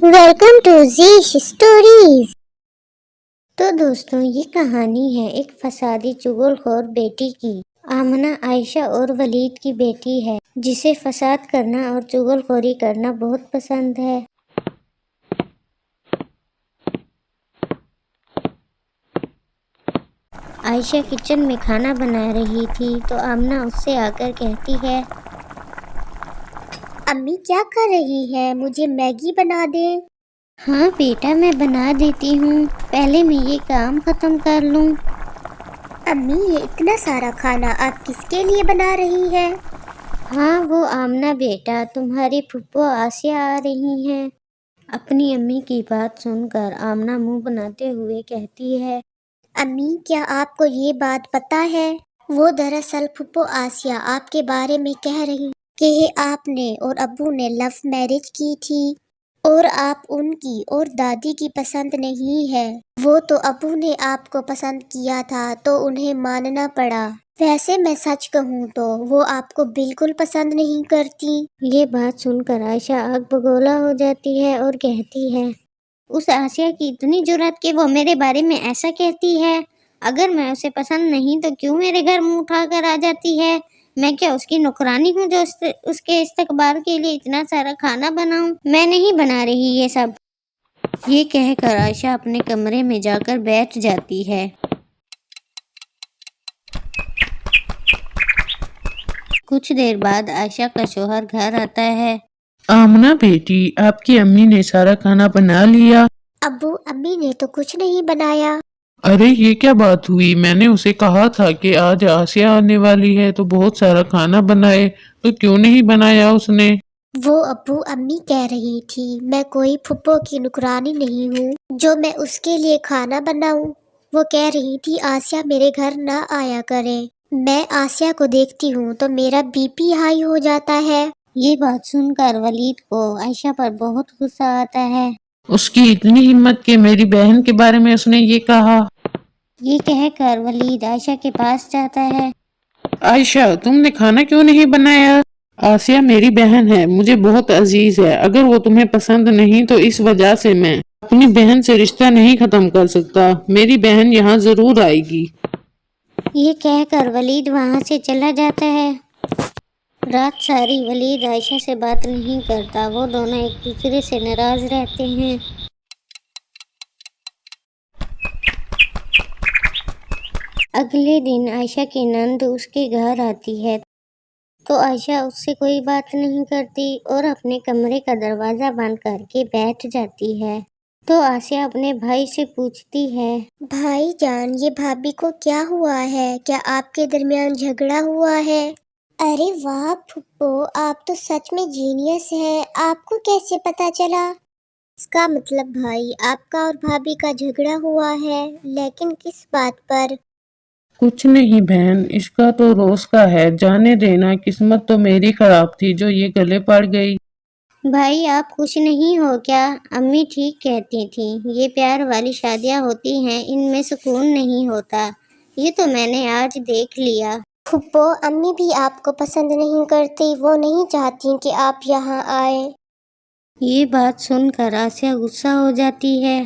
Welcome to زیش stories. تو دوستوں، یہ کہانی ہے ایک فسادی چغل خور بیٹی کی۔ آمنہ عائشہ اور ولید کی بیٹی ہے جسے فساد کرنا اور چغل خوری کرنا بہت پسند ہے۔ عائشہ کچن میں کھانا بنا رہی تھی تو آمنہ اس سے آ کر کہتی ہے، امی کیا کر رہی ہے؟ مجھے میگی بنا دیں۔ ہاں بیٹا، میں بنا دیتی ہوں، پہلے میں یہ کام ختم کر لوں۔ امی، یہ اتنا سارا کھانا آپ کس کے لیے بنا رہی ہے؟ ہاں وہ آمنہ بیٹا، تمہاری پھپھو آسیہ آ رہی ہیں۔ اپنی امی کی بات سن کر آمنہ منہ بناتے ہوئے کہتی ہے، امی کیا آپ کو یہ بات پتہ ہے؟ وہ دراصل پھپھو آسیہ آپ کے بارے میں کہہ رہی کہ آپ نے اور ابو نے لو میرج کی تھی اور آپ ان کی اور دادی کی پسند نہیں ہے۔ وہ تو ابو نے آپ کو پسند کیا تھا تو انہیں ماننا پڑا۔ ویسے میں سچ کہوں تو وہ آپ کو بالکل پسند نہیں کرتی۔ یہ بات سن کر عائشہ آگ بگولا ہو جاتی ہے اور کہتی ہے، اس آسیہ کی اتنی جرأت کہ وہ میرے بارے میں ایسا کہتی ہے۔ اگر میں اسے پسند نہیں تو کیوں میرے گھر منہ اٹھا کر آ جاتی ہے؟ میں کیا اس کی نوکرانی ہوں جو اس کے استقبال کے لیے اتنا سارا کھانا بناؤں؟ میں نہیں بنا رہی یہ سب۔ یہ کہہ کر عائشہ اپنے کمرے میں جا کر بیٹھ جاتی ہے۔ کچھ دیر بعد عائشہ کا شوہر گھر آتا ہے۔ آمنہ بیٹی، آپ کی امی نے سارا کھانا بنا لیا؟ ابو، امی نے تو کچھ نہیں بنایا۔ ارے یہ کیا بات ہوئی؟ میں نے اسے کہا تھا کہ آج آسیہ آنے والی ہے تو بہت سارا کھانا بنائے، تو کیوں نہیں بنایا اس نے؟ وہ ابو امی کہہ رہی تھی میں کوئی پھپھو کی نوکرانی نہیں ہوں جو میں اس کے لیے کھانا بناؤں۔ وہ کہہ رہی تھی آسیہ میرے گھر نہ آیا کرے، میں آسیہ کو دیکھتی ہوں تو میرا بی پی ہائی ہو جاتا ہے۔ یہ بات سن کر ولید کو عائشہ پر بہت غصہ آتا ہے۔ اس کی اتنی ہمت کہ میری بہن کے بارے میں اس نے یہ کہا۔ یہ کہہ کر ولید عائشہ کے پاس جاتا ہے۔ عائشہ، تم نے کھانا کیوں نہیں بنایا؟ آسیہ میری بہن ہے، مجھے بہت عزیز ہے، اگر وہ تمہیں پسند نہیں تو اس وجہ سے میں اپنی بہن سے رشتہ نہیں ختم کر سکتا۔ میری بہن یہاں ضرور آئے گی۔ یہ کہہ کر ولید وہاں سے چلا جاتا ہے۔ رات ساری ولید عائشہ سے بات نہیں کرتا، وہ دونوں ایک دوسرے سے ناراض رہتے ہیں۔ اگلے دن عائشہ کی نند اس کے گھر آتی ہے تو عائشہ اس سے کوئی بات نہیں کرتی اور اپنے کمرے کا دروازہ بند کر کے بیٹھ جاتی ہے۔ تو آسیہ اپنے بھائی سے پوچھتی ہے، بھائی جان، یہ بھابھی کو کیا ہوا ہے؟ کیا آپ کے درمیان جھگڑا ہوا ہے؟ ارے واہ پھپھو، آپ تو سچ میں جینیس ہیں، آپ کو کیسے پتا چلا؟ اس کا مطلب بھائی آپ کا اور بھابھی کا جھگڑا ہوا ہے، لیکن کس بات پر؟ کچھ نہیں بہن، اس کا تو روز کا ہے، جانے دینا، قسمت تو میری خراب تھی جو یہ گلے پڑ گئی۔ بھائی آپ خوش نہیں ہو کیا؟ امی ٹھیک کہتی تھیں، یہ پیار والی شادیاں ہوتی ہیں، ان میں سکون نہیں ہوتا، یہ تو میں نے آج دیکھ لیا۔ پھپھو، امی بھی آپ کو پسند نہیں کرتی، وہ نہیں چاہتی کہ آپ یہاں آئے۔ یہ بات سن کر آسیہ غصہ ہو جاتی ہے۔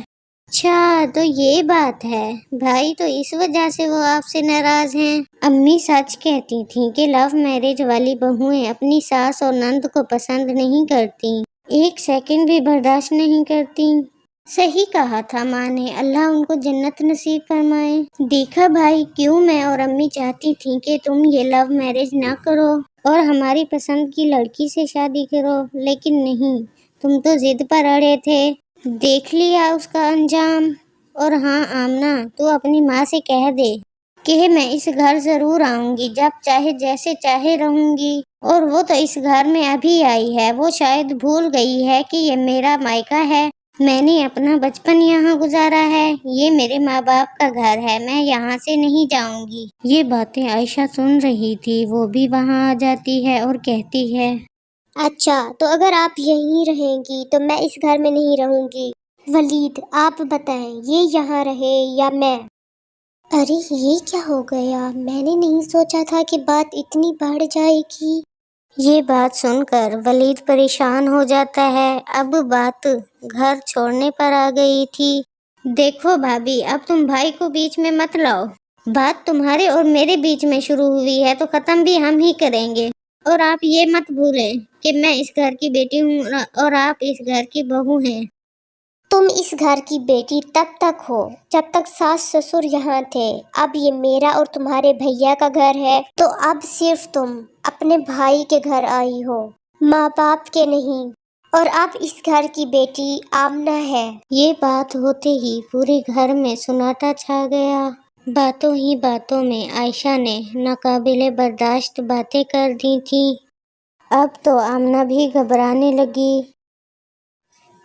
اچھا تو یہ بات ہے، بھائی تو اس وجہ سے وہ آپ سے ناراض ہیں۔ امی سچ کہتی تھیں کہ لو میرج والی بہوئیں اپنی ساس اور نند کو پسند نہیں کرتی، ایک سیکنڈ بھی برداشت نہیں کرتی۔ صحیح کہا تھا ماں نے، اللہ ان کو جنت نصیب فرمائے۔ دیکھا بھائی، کیوں میں اور امی چاہتی تھیں کہ تم یہ لو میرج نہ کرو اور ہماری پسند کی لڑکی سے شادی کرو، لیکن نہیں، تم تو ضد پر اڑے تھے، دیکھ لیا اس کا انجام۔ اور ہاں آمنہ، تو اپنی ماں سے کہہ دے کہ میں اس گھر ضرور آؤں گی، جب چاہے جیسے چاہے رہوں گی، اور وہ تو اس گھر میں ابھی آئی ہے، وہ شاید بھول گئی ہے کہ یہ میرا مائکا ہے، میں نے اپنا بچپن یہاں گزارا ہے، یہ میرے ماں باپ کا گھر ہے، میں یہاں سے نہیں جاؤں گی۔ یہ باتیں عائشہ سن رہی تھی، وہ بھی وہاں آ جاتی ہے اور کہتی ہے، اچھا تو اگر آپ یہیں رہیں گی تو میں اس گھر میں نہیں رہوں گی۔ ولید، آپ بتائیں، یہ یہاں رہے یا میں؟ ارے یہ کیا ہو گیا؟ میں نے نہیں سوچا تھا کہ بات اتنی بڑھ جائے گی۔ یہ بات سن کر ولید پریشان ہو جاتا ہے۔ اب بات گھر چھوڑنے پر آ گئی تھی۔ دیکھو بھابھی، اب تم بھائی کو بیچ میں مت لاؤ۔ بات تمہارے اور میرے بیچ میں شروع ہوئی ہے تو ختم بھی ہم ہی کریں گے۔ اور آپ یہ مت بھولیں کہ میں اس گھر کی بیٹی ہوں اور آپ اس گھر کی بہو ہیں۔ تم اس گھر کی بیٹی تب تک ہو جب تک ساس سسر یہاں تھے۔ اب یہ میرا اور تمہارے بھیا کا گھر ہے تو اب صرف تم اپنے بھائی کے گھر آئی ہو، ماں باپ کے نہیں۔ اور اب اس گھر کی بیٹی آمنہ ہے۔ یہ بات ہوتے ہی پورے گھر میں سناٹا چھا گیا۔ باتوں ہی باتوں میں عائشہ نے ناقابل برداشت باتیں کر دی تھیں۔ اب تو آمنہ بھی گھبرانے لگی۔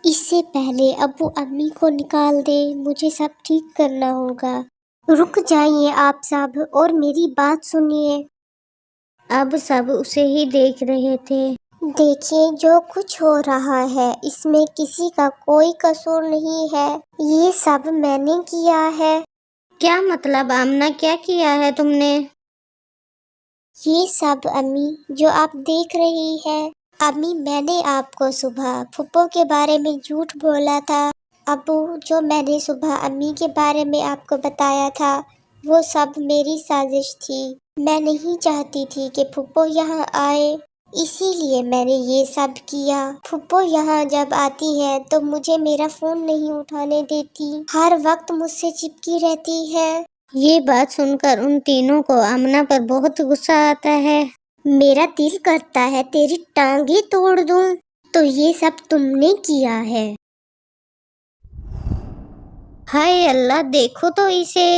اس سے پہلے ابو امی کو نکال دے، مجھے سب ٹھیک کرنا ہوگا۔ رک جائیے آپ سب اور میری بات سنیے۔ اب سب اسے ہی دیکھ رہے تھے۔ دیکھیے جو کچھ ہو رہا ہے اس میں کسی کا کوئی قصور نہیں ہے، یہ سب میں نے کیا ہے۔ کیا مطلب آمنہ، کیا کیا ہے تم نے؟ یہ سب امی جو آپ دیکھ رہی ہے، امی میں نے آپ کو صبح پھپھو کے بارے میں جھوٹ بولا تھا۔ ابو جو میں نے صبح امی کے بارے میں آپ کو بتایا تھا وہ سب میری سازش تھی۔ میں نہیں چاہتی تھی کہ پھپھو یہاں آئے، اسی لیے میں نے یہ سب کیا۔ پھپھو یہاں جب آتی ہے تو مجھے میرا فون نہیں اٹھانے دیتی، ہر وقت مجھ سے چپکی رہتی ہے۔ یہ بات سن کر ان تینوں کو آمنہ پر بہت غصہ آتا ہے۔ میرا دل کرتا ہے تیری ٹانگیں توڑ دوں۔ تو یہ سب تم نے کیا ہے۔ ہائے اللہ، دیکھو تو اسے،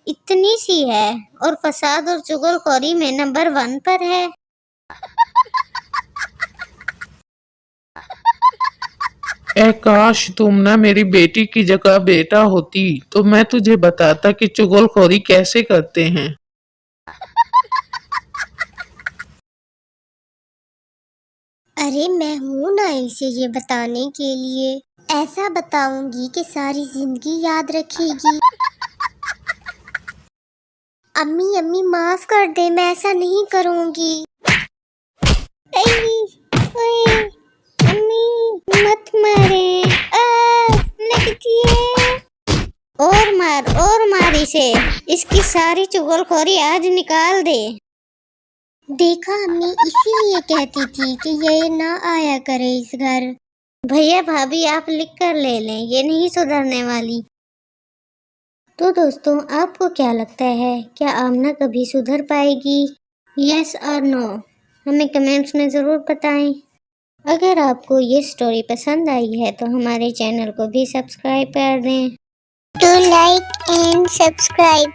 اتنی سی ہے اور فساد اور چغل خوری میں نمبر 1 پر ہے۔ اے کاش تم نہ میری بیٹی کی جگہ بیٹا ہوتی تو میں تجھے بتاتا کہ چغل خوری کیسے کرتے ہیں۔ ارے میں ہوں نا اسے یہ بتانے کے لیے، ایسا بتاؤں گی کہ ساری زندگی یاد رکھے گی۔ امی معاف کر دے، میں ایسا نہیں کروں گی۔ امی مت مارے، لگتی ہے۔ اور مار اسے، اس کی ساری چغل خوری آج نکال دے۔ دیکھا امی اسی لیے کہتی تھی کہ یہ نہ آیا کرے اس گھر۔ بھیا بھابھی آپ لکھ کر لے لیں، یہ نہیں سدھرنے والی۔ تو دوستوں، آپ کو کیا لگتا ہے، کیا آمنہ کبھی سدھر پائے گی؟ یس اور نو ہمیں کمنٹس میں ضرور بتائیں۔ اگر آپ کو یہ سٹوری پسند آئی ہے تو ہمارے چینل کو بھی سبسکرائب کر دیں۔ Do like and subscribe.